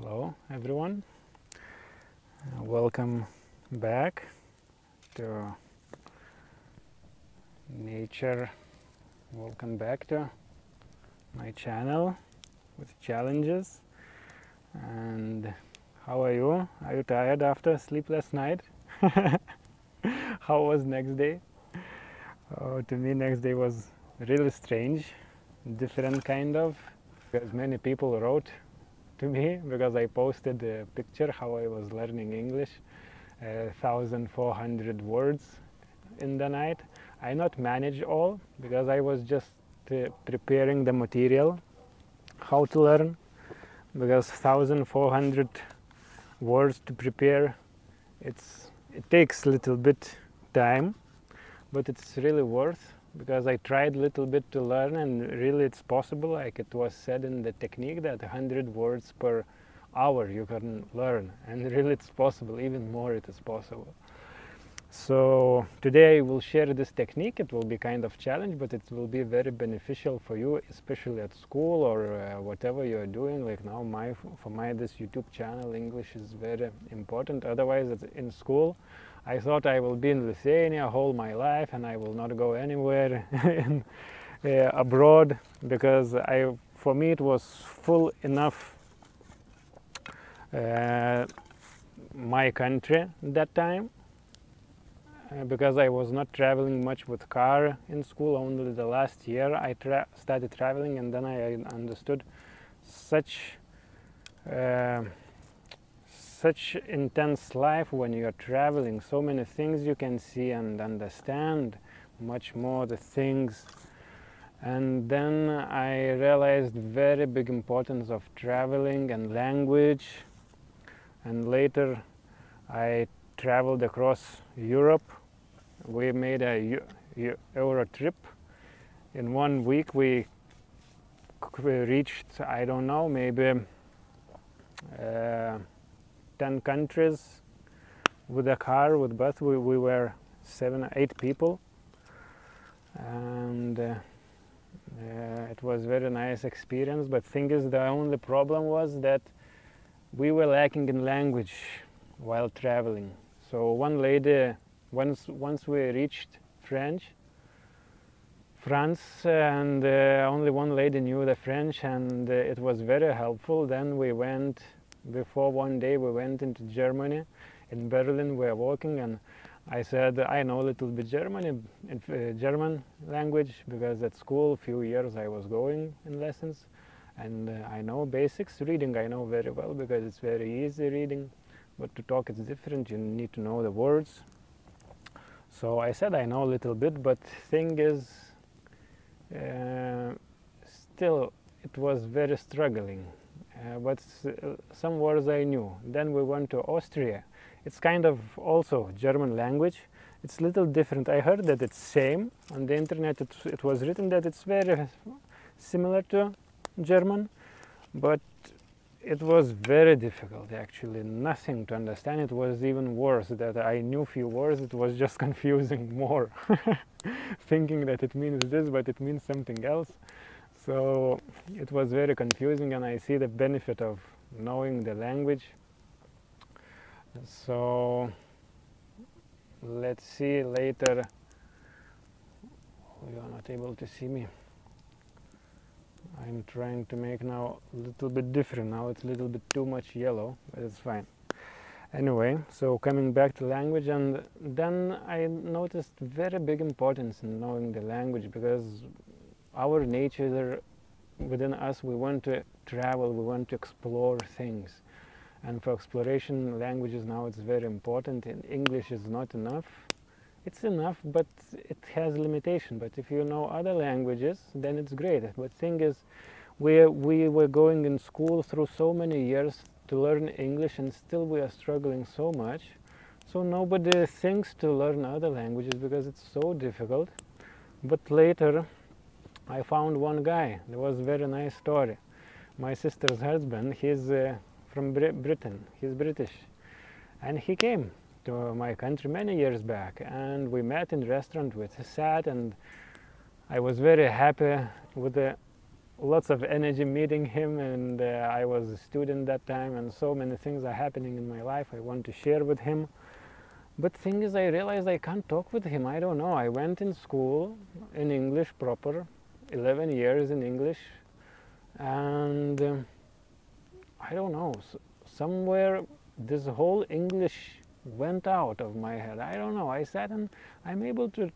Hello everyone, welcome back to nature, welcome back to my channel with challenges. And how are you? Are you tired after a sleepless night? How was next day? To me next day was really strange, different kind of, because many people wrote to me because I posted a picture how I was learning English, 1,400 words in the night. I not manage all because I was just preparing the material how to learn, because 1,400 words to prepare, it takes a little bit time, but it's really worth, because I tried a little bit to learn and really it's possible, like it was said in the technique that 100 words per hour you can learn, and really it's possible, even more it is possible. So today I will share this technique. It will be kind of challenge, but it will be very beneficial for you, especially at school or whatever you are doing. Like now for this YouTube channel, English is very important. Otherwise in school I thought I will be in Lithuania whole my life and I will not go anywhere abroad, because for me it was full enough my country that time, because I was not traveling much with car in school. Only the last year I started traveling, and then I understood such intense life when you are traveling. So many things you can see and understand much more the things. And then I realized very big importance of traveling and language. And later I traveled across Europe. We made a Euro trip. In 1 week we reached, I don't know, maybe 10 countries with a car, with bus. We were 7 or 8 people, and it was very nice experience. But thing is, the only problem was that we were lacking in language while traveling. So one lady, once we reached France, and only one lady knew the French, and it was very helpful. Then we went, before one day we went into Germany. In Berlin we were walking, and I said I know a little bit German language, because at school a few years I was going in lessons, and I know basics. Reading I know very well because it's very easy reading, but to talk it's different. You need to know the words. So I said I know a little bit, but thing is, still it was very struggling. But some words I knew. Then we went to Austria. It's kind of also German language. It's a little different. I heard that it's same on the internet. It was written that it's very similar to German, but it was very difficult actually. Nothing to understand. It was even worse that I knew few words. It was just confusing more, thinking that it means this, but it means something else. So it was very confusing, and I see the benefit of knowing the language. So let's see later. You are not able to see me. I'm trying to make now a little bit different. Now it's a little bit too much yellow, but it's fine. Anyway, so coming back to language, and then I noticed very big importance in knowing the language, because our nature within us, we want to travel, we want to explore things, and for exploration languages now it's very important. And English is not enough. It's enough, but it has limitation. But if you know other languages, then it's great. But thing is, we were going in school through so many years to learn English, and still we are struggling so much. So nobody thinks to learn other languages because it's so difficult. But later I found one guy. There was a very nice story. My sister's husband, he's from Britain. He's British, and he came to my country many years back, and we met in a restaurant. We sat, and I was very happy with the lots of energy meeting him, and I was a student that time, and so many things are happening in my life I want to share with him. But thing is, I realized I can't talk with him. I don't know. I went in school in English proper, 11 years in English, and I don't know, somewhere this whole English went out of my head. I don't know. I sat and I'm able to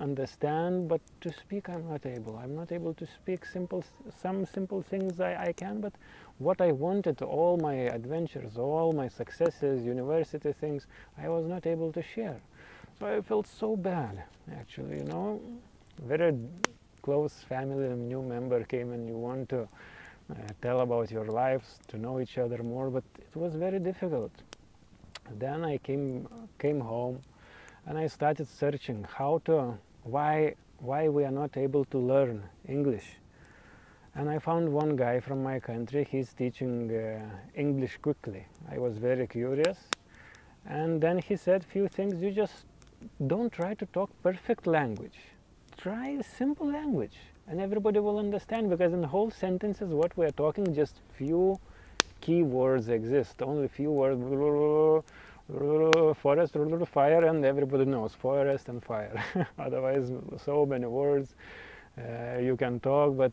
understand, but to speak I'm not able. I'm not able to speak some simple things I can, but what I wanted, all my adventures, all my successes, university things, I was not able to share. So I felt so bad, actually, you know. Very close family new member came and you want to tell about your lives, to know each other more, but it was very difficult. Then I came home and I started searching why we are not able to learn English. And I found one guy from my country. He's teaching English quickly. I was very curious, and then he said few things. You just don't try to talk perfect language. Try a simple language and everybody will understand, because in the whole sentences what we are talking, just few key words exist, only few words. Forest, fire, and everybody knows forest and fire. Otherwise, so many words you can talk, but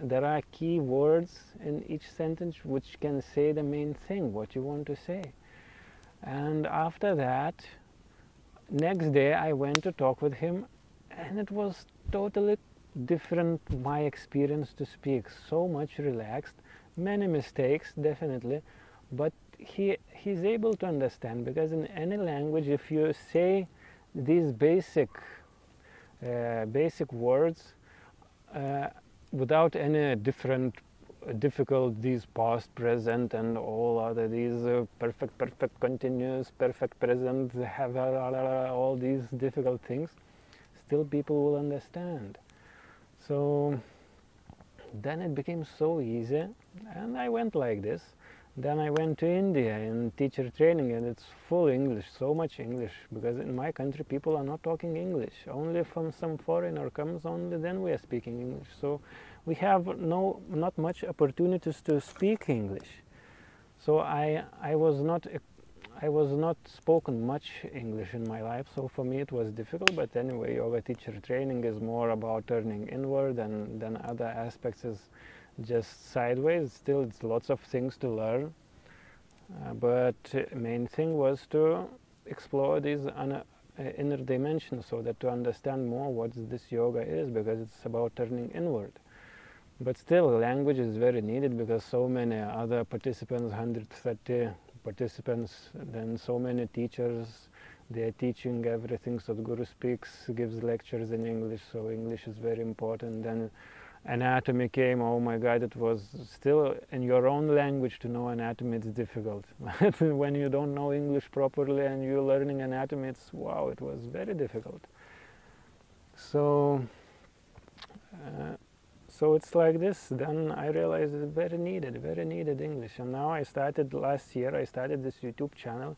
there are key words in each sentence which can say the main thing, what you want to say. And after that, next day I went to talk with him, and it was totally different, my experience to speak. So much relaxed, many mistakes definitely, but he's able to understand, because in any language, if you say these basic words without any difficult these past, present, and all other these perfect continuous, perfect present, have all these difficult things, still people will understand. So then it became so easy, and I went like this. Then I went to India in teacher training, and it's full English, so much English, because in my country people are not talking English. Only from some foreigner comes, only then we are speaking English. So we have not much opportunities to speak English. So I was not spoken much English in my life, so for me it was difficult. But anyway, yoga teacher training is more about turning inward, and then other aspects is just sideways. Still, it's lots of things to learn, but main thing was to explore these inner dimensions, so that to understand more what this yoga is, because it's about turning inward. But still, language is very needed, because so many other participants, 130 participants, then so many teachers, they are teaching everything. So the Guru gives lectures in English, so English is very important. Then anatomy came. Oh my God, it was still in your own language to know anatomy, it's difficult. When you don't know English properly and you're learning anatomy, it's wow, it was very difficult. So it's like this. Then I realized it's very needed English. And now last year I started this YouTube channel,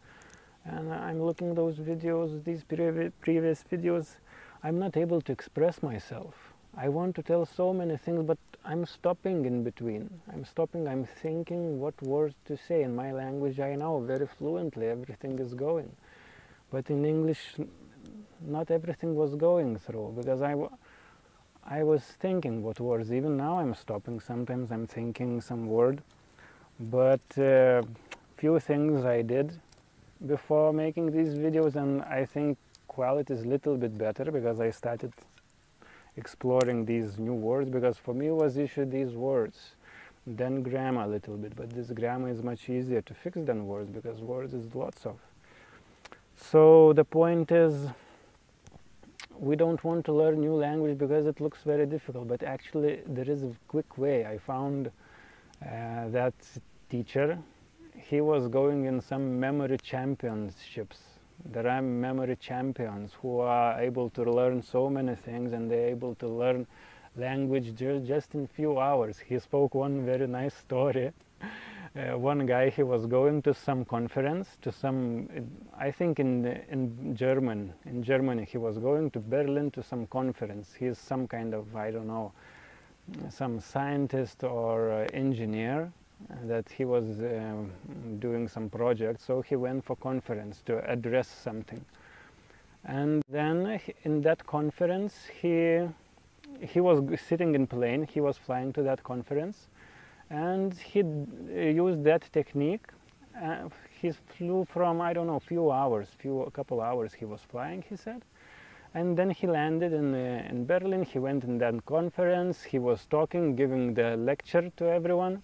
and I'm looking those videos, these previous videos. I'm not able to express myself. I want to tell so many things, but I'm stopping in between. I'm thinking what words to say. In my language I know very fluently, everything is going. But in English, not everything was going through, because I was thinking what words. Even now I'm stopping. Sometimes I'm thinking some word. But few things I did before making these videos, and I think quality is a little bit better, because I started exploring these new words, because for me was issue these words, then grammar a little bit, but this grammar is much easier to fix than words, because words is lots of. So the point is, we don't want to learn new language because it looks very difficult, but actually there is a quick way. I found that teacher, he was going in some memory championships. There are memory champions who are able to learn so many things, and they're able to learn language just in few hours. He spoke one very nice story. One guy, he was going to some conference, I think in Germany he was going to Berlin to some conference. He's some kind of, I don't know, some scientist or engineer, that he was doing some project, so he went for conference to address something. And then in that conference he was sitting in plane, he was flying to that conference, and he used that technique. He flew from, I don't know, a couple hours he was flying, he said. And then he landed in Berlin. He went in that conference, he was talking, giving the lecture to everyone.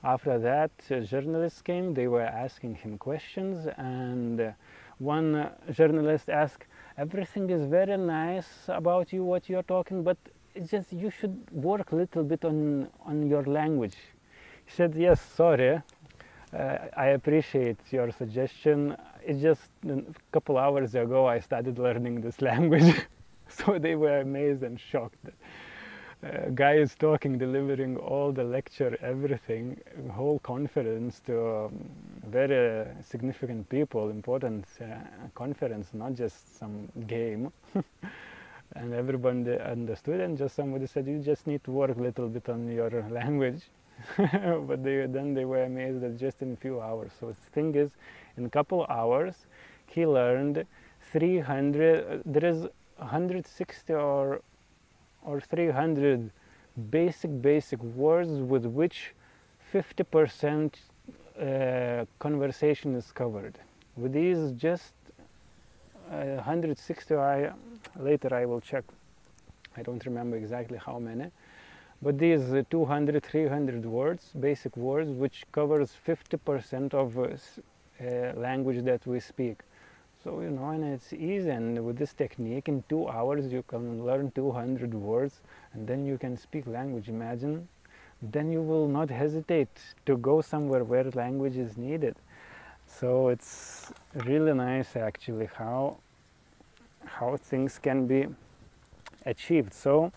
After that, journalists came, they were asking him questions, and one journalist asked, "Everything is very nice about you, what you're talking, but it's just you should work a little bit on your language." He said, "Yes, sorry, I appreciate your suggestion. It's just a couple hours ago I started learning this language." So they were amazed and shocked. Guy is talking, delivering all the lecture, everything, whole conference to very significant people, important conference, not just some game. And everyone understood, and just somebody said, "You just need to work a little bit on your language." But then they were amazed that just in a few hours. So the thing is, in a couple hours, he learned 300, there is 160 or 300 basic words with which 50% conversation is covered. With these just 160, later I will check, I don't remember exactly how many, but these 200, 300 words, basic words, which covers 50% of language that we speak. So, you know, and it's easy, and with this technique, in 2 hours you can learn 200 words, and then you can speak language. Imagine, then you will not hesitate to go somewhere where language is needed. So it's really nice actually how things can be achieved. So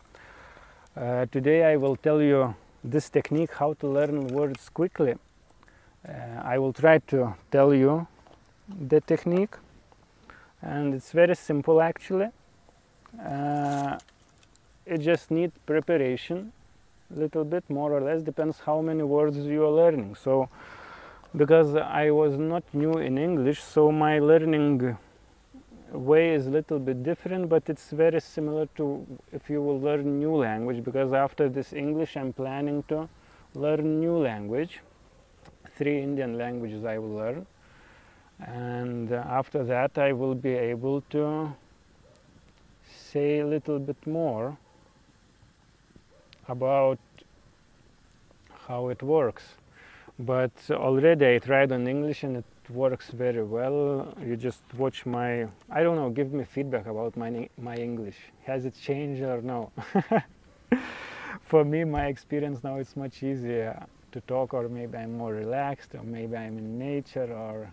today I will tell you this technique, how to learn words quickly. I will try to tell you the technique, and it's very simple actually. It just needs preparation, a little bit more or less, depends how many words you are learning. So because I was not new in English, so my learning way is a little bit different, but it's very similar to if you will learn new language, because after this English I'm planning to learn new language. 3 Indian languages I will learn, and after that I will be able to say a little bit more about how it works. But already I tried on English and it works very well. You just watch my, I don't know, give me feedback about my English. Has it changed or no? For me, my experience now, it's much easier to talk, or maybe I'm more relaxed, or maybe I'm in nature, or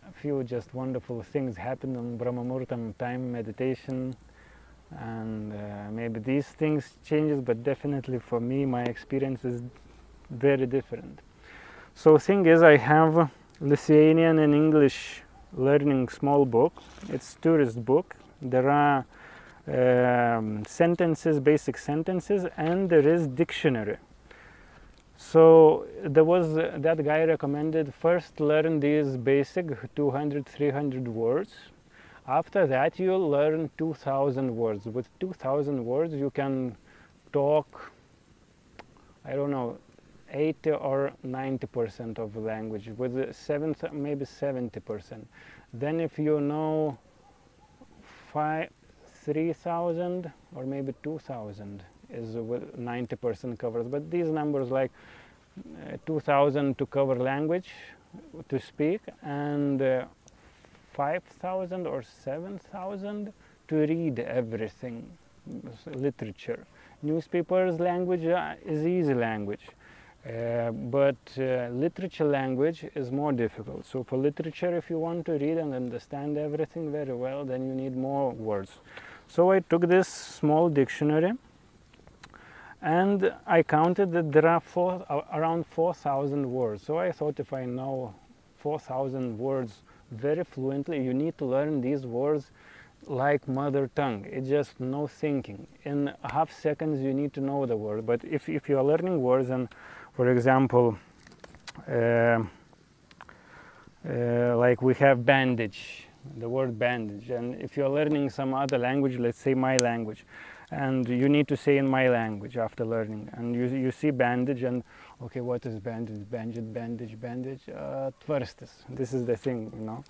a few just wonderful things happen on Brahmamurtam time meditation, and maybe these things changes, but definitely for me my experience is very different. So thing is, I have Lithuanian and English learning small book. It's tourist book. There are sentences, basic sentences, and there is dictionary. So there was that guy recommended first learn these basic 200, 300 words. After that you'll learn 2000 words. With 2000 words you can talk, I don't know, 80 or 90% of the language. With maybe 70%. Then if you know 3,000 or maybe 2,000 is with 90% covers. But these numbers like 2,000 to cover language, to speak, and 5,000 or 7,000 to read everything, literature. Newspapers language is easy language, but literature language is more difficult. So for literature, if you want to read and understand everything very well, then you need more words. So I took this small dictionary, and I counted that there are around 4,000 words. So I thought, if I know 4,000 words very fluently, you need to learn these words like mother tongue. It's just no thinking. In half seconds you need to know the word. But if you are learning words, and for example, like we have bandage, the word bandage, and if you are learning some other language, let's say my language, and you need to say in my language after learning, and you see bandage, and okay, what is bandage? Bandage, tvarstis. This is the thing, you know.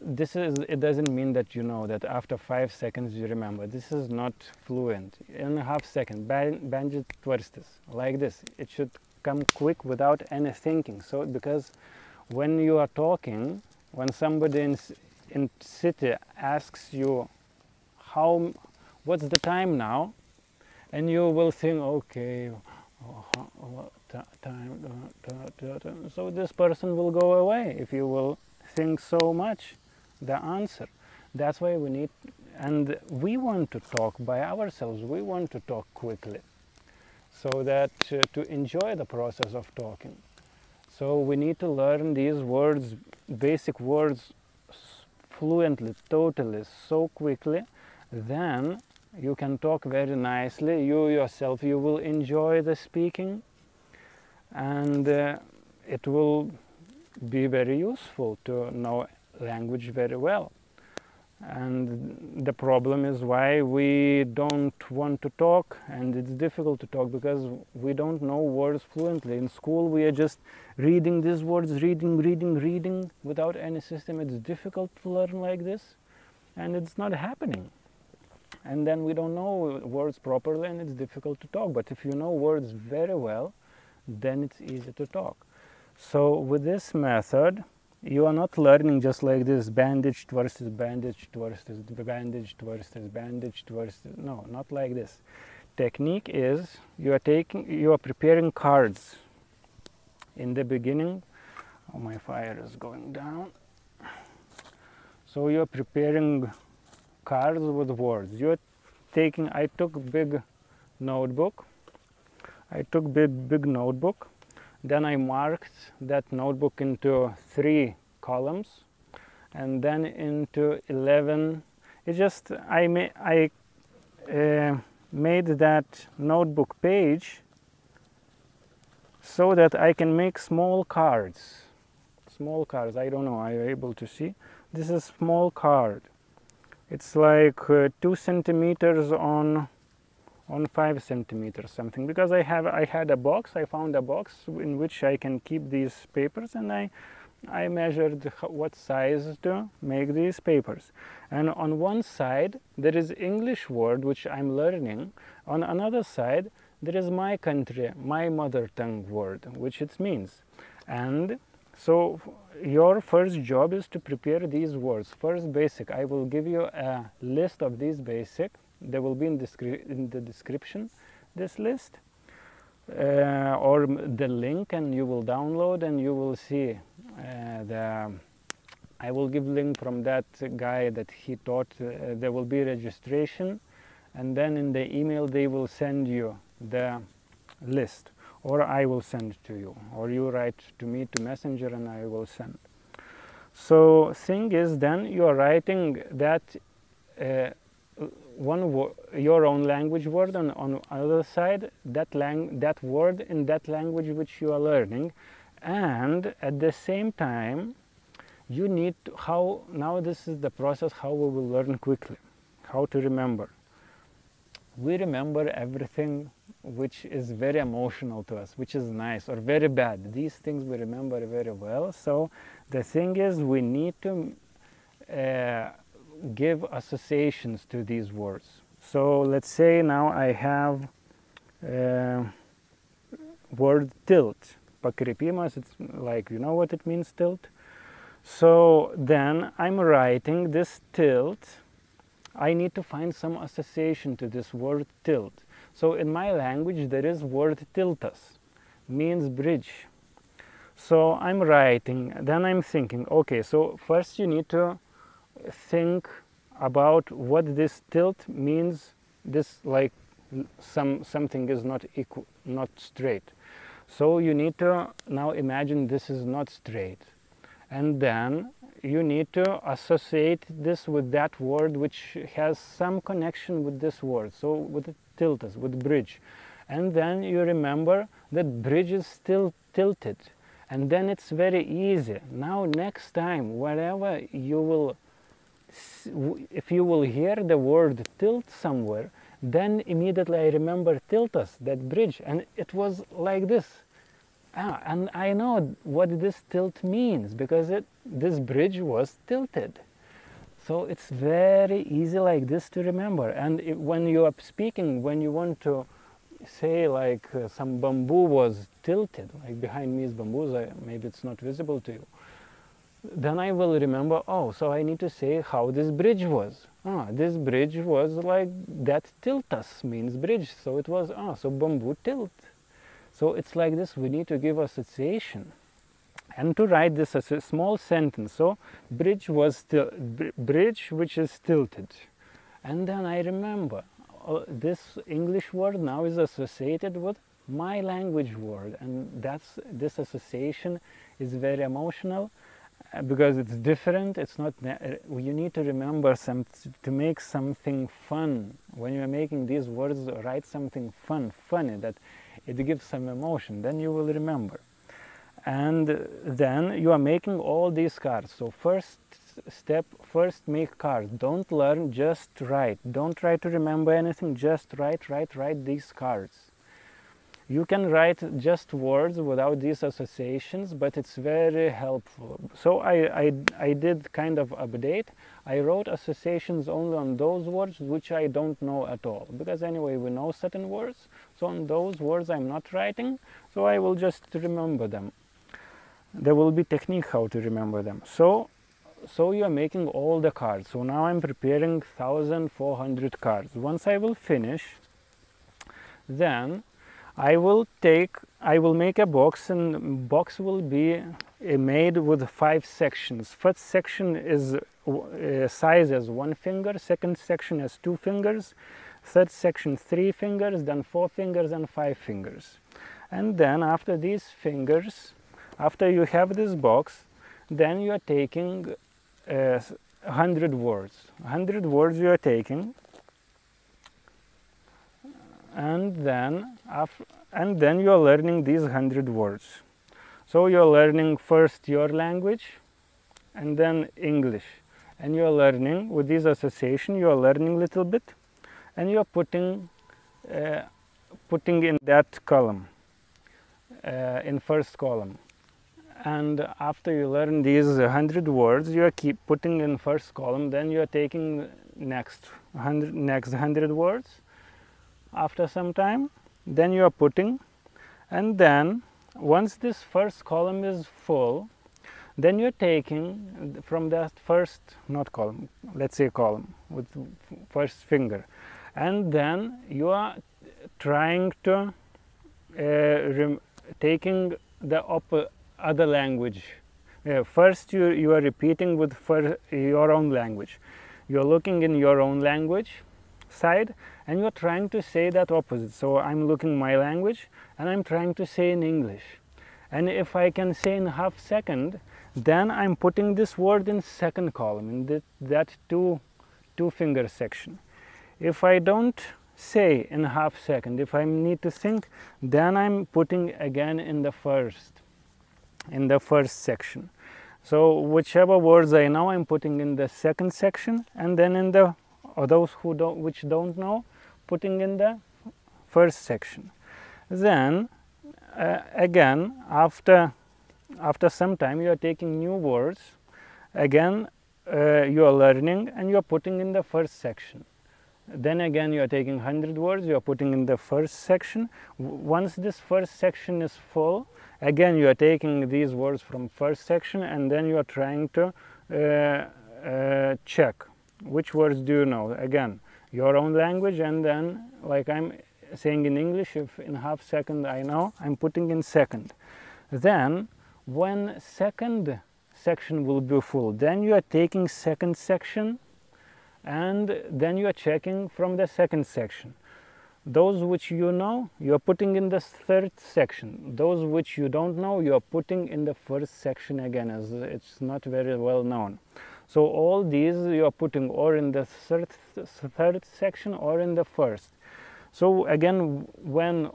It doesn't mean that you know that after 5 seconds you remember. This is not fluent. In a half second, bandage tvarstis, like this. It should come quick without any thinking. So because when you are talking, when somebody in city asks you what's the time now, and you will think, okay, time, so this person will go away if you will think so much the answer. That's why we need, and we want to talk by ourselves. We want to talk quickly, so that to enjoy the process of talking. So we need to learn these words, basic words, fluently, totally, so quickly. Then you can talk very nicely. You yourself, you will enjoy the speaking, and it will be very useful to know language very well. And the problem is why we don't want to talk, and it's difficult to talk because we don't know words fluently. In school we are just reading these words, reading without any system. It's difficult to learn like this, and it's not happening. And then we don't know words properly, and it's difficult to talk. But if you know words very well, then it's easy to talk. So with this method, you are not learning just like this, bandage tvarstis, bandage tvarstis, bandage tvarstis, bandage tvarstis. No, not like this. Technique is you are preparing cards. In the beginning, oh, my fire is going down. So you are preparing cards with words. You are taking. I took big notebook. Big notebook. Then I marked that notebook into 3 columns, and then into 11. It just I made that notebook page so that I can make small cards. Small cards. I don't know. Are you able to see? This is small card. It's like 2 centimeters on 5 centimeters something, because I had a box. I found a box in which I can keep these papers, and I measured what size to make these papers. And on one side there is English word which I'm learning. On another side there is my country, my mother tongue word, which it means. And so your first job is to prepare these words. First, basic. I will give you a list of these basic. They will be in the description, this list, or the link, and you will download, and you will see I will give link from that guy that he taught. There will be registration, and then in the email they will send you the list, or I will send it to you, or you write to me to Messenger and I will send. So thing is, then you are writing that your own language word, and on other side that word in that language which you are learning. And at the same time you need to, now this is the process how we will learn quickly, how to remember. We remember everything which is very emotional to us, which is nice or very bad. These things we remember very well. So the thing is, we need to give associations to these words. So let's say now I have word tilt. Pakrypimas, it's like, you know what it means, tilt? So then I'm writing this tilt. I need to find some association to this word tilt. So in my language there is word tiltas, means bridge. So I'm writing, then I'm thinking, okay, so first you need to think about what this tilt means. This, like something is not equal, not straight. So you need to now imagine this is not straight, and then you need to associate this with that word which has some connection with this word. So with tiltas, with bridge. And then you remember that bridge is still tilted. And then it's very easy. Now next time, wherever you will, if you will hear the word tilt somewhere, then immediately I remember tiltas, that bridge. And it was like this. And I know what this tilt means, because this bridge was tilted. So it's very easy like this to remember. And when you are speaking, when you want to say like some bamboo was tilted, like behind me is bamboos, maybe it's not visible to you, then I will remember, oh, so I need to say how this bridge was. This bridge was like that, tiltas means bridge, so it was, so bamboo tilt. So it's like this, we need to give association. And to write this as a small sentence, so bridge was bridge which is tilted. And then I remember, this English word now is associated with my language word, and this association is very emotional because it's different. It's not, you need to remember to make something fun. When you're making these words, write something funny, that it gives some emotion, then you will remember. And then you are making all these cards. So first step, first make cards. Don't learn, just write. Don't try to remember anything, just write these cards. You can write just words without these associations, but it's very helpful. So I did kind of update. I wrote associations only on those words which I don't know at all, because anyway we know certain words, so on those words I'm not writing, so I will just remember them. There will be technique how to remember them. So you are making all the cards. So now I'm preparing 1400 cards. Once I will finish, then I will make a box, and box will be made with 5 sections. First section is size as 1 finger, second section as 2 fingers, third section 3 fingers, then 4 fingers and 5 fingers. And then after these fingers, after you have this box, then you are taking 100 words. 100 words you are taking, and then you are learning these 100 words. So you are learning first your language and then English, and you are learning with this association. You are learning a little bit, and you are putting in that column, in first column. And after you learn these 100 words, you are keep putting in first column. Then you are taking next 100 words. After some time, then you are putting, and then once this first column is full, then you are taking from that first, not column, let's say column with first finger, and then you are trying to taking the other language. First you are repeating with your own language. You are looking in your own language side, and you're trying to say that opposite. So I'm looking my language and I'm trying to say in English, and if I can say in half second, then I'm putting this word in second column, in that two finger section. If I don't say in half second, if I need to think, then I'm putting again in the first section. So whichever words I know, I'm putting in the second section, and then in the, or those which don't know, putting in the first section. Then again, after some time, you are taking new words. Again, you are learning, and you are putting in the first section. Then again, you are taking 100 words, you are putting in the first section. Once this first section is full, again you are taking these words from first section, and then you are trying to check which words do you know. Again, your own language, and then like I'm saying in English, if in half second I know, I'm putting in second. Then when second section will be full, then you are taking second section, and then you are checking from the second section. Those which you know, you are putting in the third section. Those which you don't know, you are putting in the first section again, as it's not very well known. So all these you are putting or in the third section or in the first. So again, when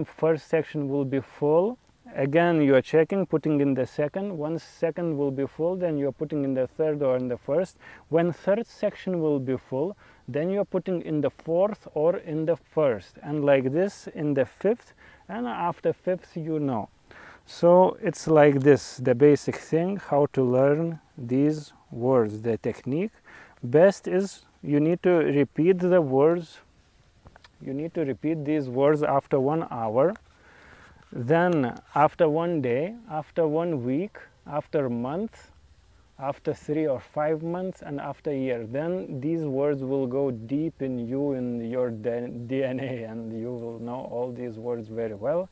first section will be full, again you are checking, putting in the second. Once second will be full, then you are putting in the third or in the first. When third section will be full, then you are putting in the fourth or in the first, and like this in the fifth, and after fifth you know. So it's like this, the basic thing, how to learn these words. The technique best is you need to repeat the words. You need to repeat these words after 1 hour, then after 1 day, after 1 week, after a month, after 3 or 5 months, and after a year. Then these words will go deep in you, in your DNA, and you will know all these words very well.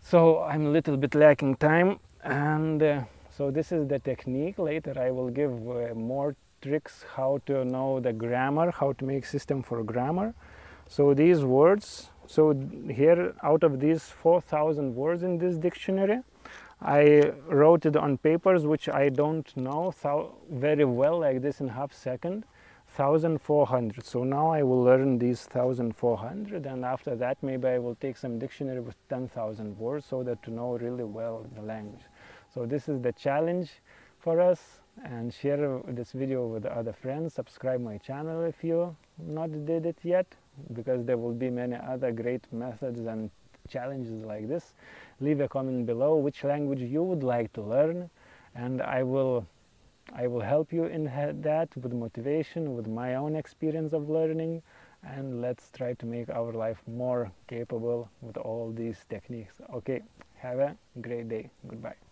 So I'm a little bit lacking time, and so this is the technique. Later I will give more tricks how to know the grammar, how to make system for grammar. So these words, so here out of these 4,000 words in this dictionary, I wrote it on papers which I don't know very well, like this in half second, 1,400. So now I will learn these 1,400, and after that maybe I will take some dictionary with 10,000 words, so that to know really well the language. So this is the challenge for us, and share this video with other friends. Subscribe my channel if you not did it yet, because there will be many other great methods and challenges like this. Leave a comment below which language you would like to learn, and I will help you in that with motivation, with my own experience of learning, and let's try to make our life more capable with all these techniques. Okay, have a great day. Goodbye.